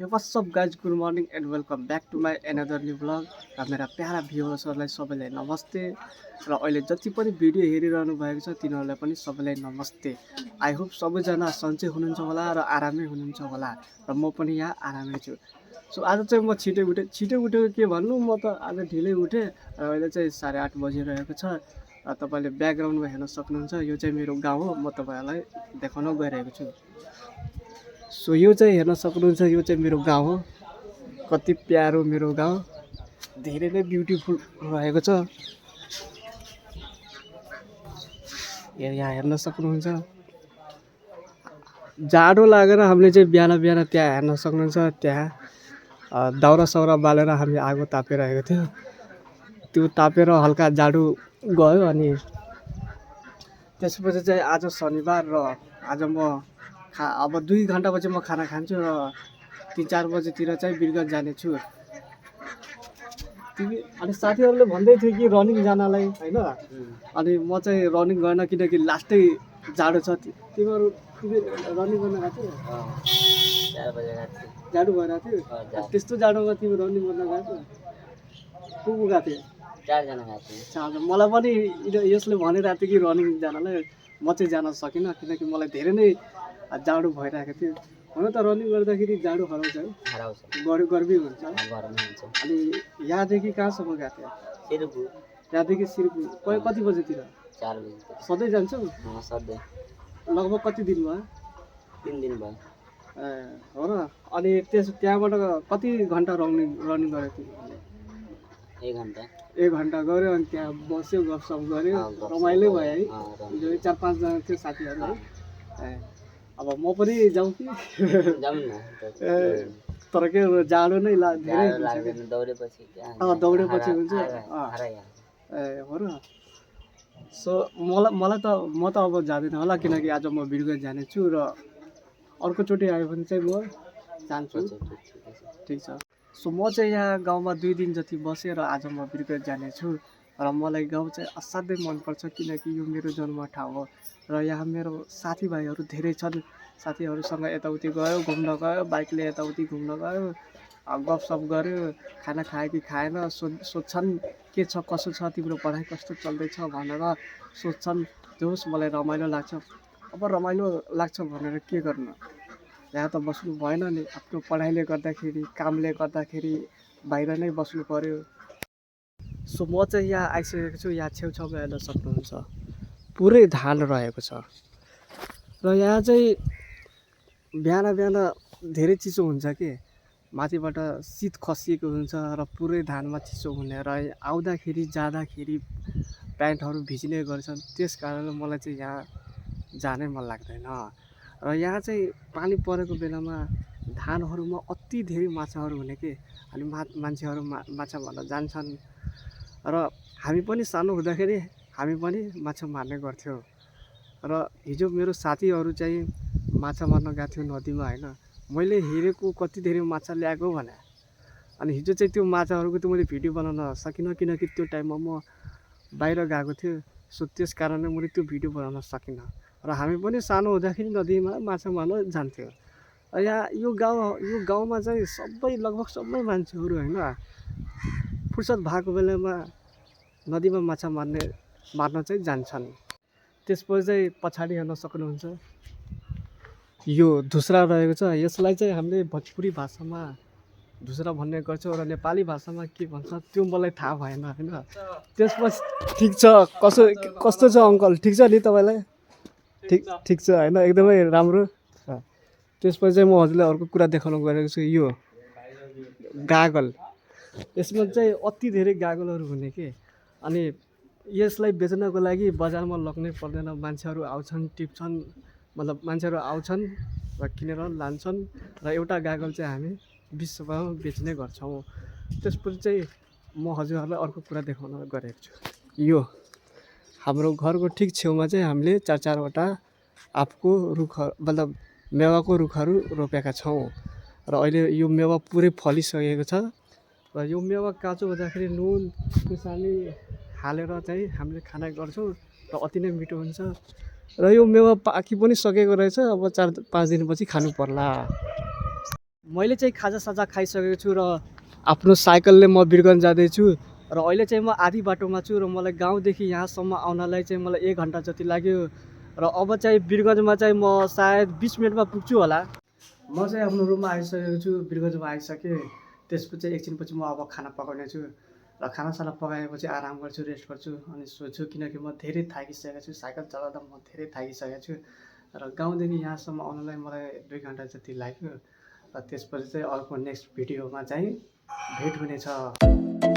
Hey, what's up guys, good morning and welcome back to my another new vlog. मेरा para भ्युवर्सहरूलाई सबैलाई नमस्ते र अहिले जति पनि भिडियो हेरिरहनु भएको छ तिनीहरूलाई पनि सबैलाई नमस्ते। आई होप सबैजना सन्चै हुनुहुन्छ होला र आरामै हुनुहुन्छ होला र म पनि यहाँ आरामै छु। सो आज चाहिँ म छिटै उठेको के भन्नु, म त आज ढिलै उठेँ र अहिले चाहिँ 8:30 बजिरहेको छ र तपाईँले ब्याकग्राउन्डमा हेर्न सक्नुहुन्छ। यो चाहिँ मेरो गाउँ हो, म तपाईँहरूलाई देखाउन गइरहेको छु। सो यो चाहिँ हेर्न सक्नुहुन्छ, यो चाहिँ मेरो गाउँ हो। कति प्यारो मेरो गाउँ, धेरै नै ब्युटिफुल रहेको छ। यहाँ हेर्न सक्नुहुन्छ, जाडो लागेर हामीले चाहिँ बिहान त्यहाँ हेर्न सक्नुहुन्छ, त्यहाँ दाउरा साउरा बालेर हामी आगो तापिरहेको थियो। त्यो तापेर हल्का जाडो गयो अनि त्यसपछि चाहिँ आज शनिबार र आज म अब 2 घन्टापछि म खाना खान्छु र 3-4 बजेतिर चाहिँ बिरगंज जानेछु। अनि साथीहरूले भन्दै थियो कि रनिङ जानलाई होइन, अनि म चाहिँ रनिङ गर्न, किनकि लास्टै जाडो छ। तिमीहरू रनिङ गर्न गएको थियौ? 4 बजे गएको थिएँ। जाडो भइरहेको थियो? त्यस्तो जाडोमा तिमी रनिङ गर्न गएको? को गएको थियो? 4 जना गएको थियो। मलाई पनि यसले भनिरहेको थियो कि रनिङ जानलाई, म चाहिँ जान सकिनँ किनकि मलाई धेरै नै जाडो भइरहेको थियो। हुन त रनिङ गर्दाखेरि जाडो हराउँछ है? हराउँछ, गर्मी हुन्छ। अनि यहाँदेखि कहाँसम्म गएको थियो? सिरपुर। यहाँदेखि सिरपुर कति बजेतिर? 4 बजे। सधैँ जान्छौ? सधैँ। लगभग कति दिन भयो? 3 दिन भयो। ए हो र। अनि त्यहाँबाट कति घन्टा रनिङ गरेको थियो? 1 घन्टा। 1 घन्टा गऱ्यो अनि त्यहाँ बस्यो, गफसफ गऱ्यो, रमाइलो भयो है? 4-5 जना थियो साथीहरू है? ए अब म पनि जाउँ कि? जाउँ न। तर के जाडो नै धेरै हुन्छ। दौडेपछि हुन्छ। ए हो र। सो मलाई त म त अब जाँदिनँ होला, किनकि आज म बिरगंज जानेछु र अर्कोचोटि आयो भने चाहिँ म जान्छु। ठिक छ। सो म चाहिँ यहाँ गाउँमा 2 दिन जति बसेँ र आज म बिरगंज जानेछु र मलाई गाउँ चाहिँ असाध्यै मनपर्छ, किनकि यो मेरो जन्म ठाउँ हो र यहाँ मेरो साथीभाइहरू धेरै छन्। साथीहरूसँग यताउति गयो, घुम्न गयो, बाइकले यताउति घुम्न गयो, गफसफ गऱ्यो, खाना खायो कि खाएन सोध्छन्, के छ कसो छ, तिम्रो पढाइ कस्तो चल्दैछ भनेर सोध्छन्। जोस् मलाई रमाइलो लाग्छ। अब रमाइलो लाग्छ भनेर के गर्नु, यहाँ त बस्नु भएन नि। आफ्नो पढाइले गर्दाखेरि, कामले गर्दाखेरि बाहिर नै बस्नु पर्यो। सो म चाहिँ यहाँ आइसकेको छु। यहाँ छेउछाउमा हेर्न सक्नुहुन्छ, पुरै धान रहेको छ र यहाँ चाहिँ बिहान धेरै चिसो हुन्छ कि, माथिबाट शीत खसिएको हुन्छ र पुरै धानमा चिसो हुने र आउँदाखेरि जाँदाखेरि प्यान्टहरू भिज्ने गर्छन्। त्यस कारणले मलाई चाहिँ यहाँ जानै मन लाग्दैन। र यहाँ चाहिँ पानी परेको बेलामा धानहरूमा अति धेरै माछाहरू हुने कि, अनि मान्छेहरू माछा मार्न जान्छन् र हामी पनि सानो हुँदाखेरि हामी पनि माछा मार्ने गर्थ्यौँ। र हिजो मेरो साथीहरू चाहिँ माछा मार्न गएको थियो नदीमा होइन, मैले हेरेको कति धेरै माछा ल्याएको भने। अनि हिजो चाहिँ त्यो माछाहरूको त मैले भिडियो बनाउन सकिनँ, किनकि त्यो टाइममा म बाहिर गएको थिएँ। सो त्यस कारणले मैले त्यो भिडियो बनाउन सकिनँ। र हामी पनि सानो हुँदाखेरि नदीमा माछा मार्न जान्थ्यौँ। यहाँ यो गाउँमा चाहिँ लगभग सबै मान्छेहरू होइन, फुर्सद भएको बेलामा नदीमा माछा मार्न चाहिँ जान्छन्। त्यसपछि चाहिँ पछाडि हेर्न सक्नुहुन्छ, यो धुस्रा रहेको छ। यसलाई चाहिँ हामीले भोजपुरी भाषामा धुस्रा भन्ने गर्छौँ र नेपाली भाषामा के भन्छ त्यो मलाई थाहा भएन होइन। त्यसपछि ठिक छ, कस्तो छ अङ्कल, ठिक छ नि तपाईँलाई? ठिक छ होइन, एकदमै राम्रो। त्यसपछि चाहिँ म हजुरलाई अर्को कुरा देखाउन गएको छु, यो गागल। यसमा चाहिँ अति धेरै गागलहरू हुने कि, अनि यसलाई बेच्नको लागि बजारमा लग्नै पर्दैन। मान्छेहरू आउँछन्, टिप्छन्, मतलब मान्छेहरू आउँछन् र किनेर लान्छन् र एउटा गागल चाहिँ हामी 20 रुपियाँमा बेच्ने गर्छौँ। त्यसपछि चाहिँ म हजुरहरूलाई अर्को कुरा देखाउन गएको छु। यो हाम्रो घरको ठिक छेउमा चाहिँ हामीले 4-4वटा आँपको रुख, मतलब मेवाको रुखहरू रोपेका छौँ र अहिले यो मेवा पुरै फलिसकेको छ र यो मेवा काँचो हुँदाखेरि नुन खुर्सानी हालेर चाहिँ हामीले खाने गर्छौँ र अति नै मिठो हुन्छ। र यो मेवा पाकी पनि सकेको रहेछ, अब 4-5 दिनपछि खानु पर्ला। मैले चाहिँ खाजासाजा खाइसकेको छु र आफ्नो साइकलले म बिरगञ्ज जाँदैछु र अहिले चाहिँ म आधी बाटोमा छु र मलाई गाउँदेखि यहाँसम्म आउनलाई चाहिँ मलाई 1 घन्टा जति लाग्यो र अब चाहिँ बिरगञ्जमा चाहिँ म सायद 20 मिनटमा पुग्छु होला। म चाहिँ आफ्नो रुममा आइसकेको छु, बिरगञ्जमा आइसकेँ। त्यसपछि एकछिनपछि म अब खाना पकाउने छु र खानासाना पकाएपछि आराम गर्छु, रेस्ट गर्छु अनि सोच्छु, किनकि म धेरै थाकिसकेको छु। साइकल चलाउँदा म धेरै थाकिसकेको छु र गाउँदेखि यहाँसम्म आउनलाई मलाई 2 घन्टा जति लाग्यो र त्यसपछि चाहिँ अर्को नेक्स्ट भिडियोमा चाहिँ भेट हुनेछ।